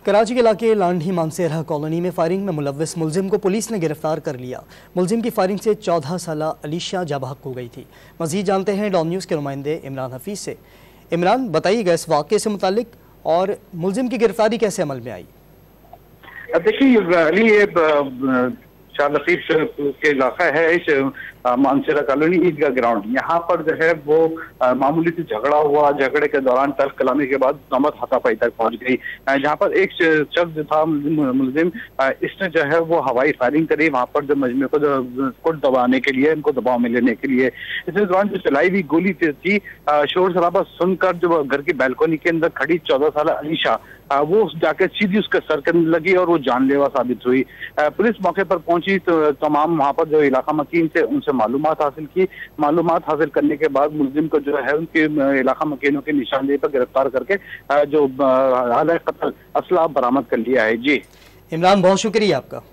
कराची के इलाके लांढी मानसेरा कॉलोनी में फायरिंग में मुलव्विस मुलजिम को पुलिस ने गिरफ्तार कर लिया। मुलजिम की फायरिंग से 14 साल अलीशा जाबहक हो गई थी। मजीद जानते हैं डॉन न्यूज़ के नुमाइंदे इमरान हफीज़ से। इमरान, बताइएगा इस वाक़े से मुतालिक और मुलजिम की गिरफ्तारी कैसे अमल में आई? देखिए, शाह लतीफ के इलाका है इस मानसेरा कॉलोनी ईदगाह ग्राउंड। यहाँ पर जो है वो मामूली से झगड़ा हुआ। झगड़े के दौरान तर्क कलामी के बाद नौबत हाथापाई तक पहुंच गई, जहाँ पर एक शख्स जो था मुलजिम, इसने जो है वो हवाई फायरिंग करी वहां पर जो मजमे को दबाने के लिए, इनको दबाव में लेने के लिए। इसी दौरान जो चलाई हुई गोली थी, शोर शराबा सुनकर जो घर की बैल्कोनी के अंदर खड़ी 14 साल अलीशा वो जाके सीधी उसके सर करने लगी और वो जानलेवा साबित हुई। पुलिस मौके पर पहुंची तो तमाम वहां पर जो इलाका मकीन थे उनसे मालूमात हासिल की। मालूमात हासिल करने के बाद मुलजिम को जो है उनके इलाका मकीनों की निशानदेही पर गिरफ्तार करके जो हाल कत्ल असला बरामद कर लिया है। जी इमरान, बहुत शुक्रिया आपका।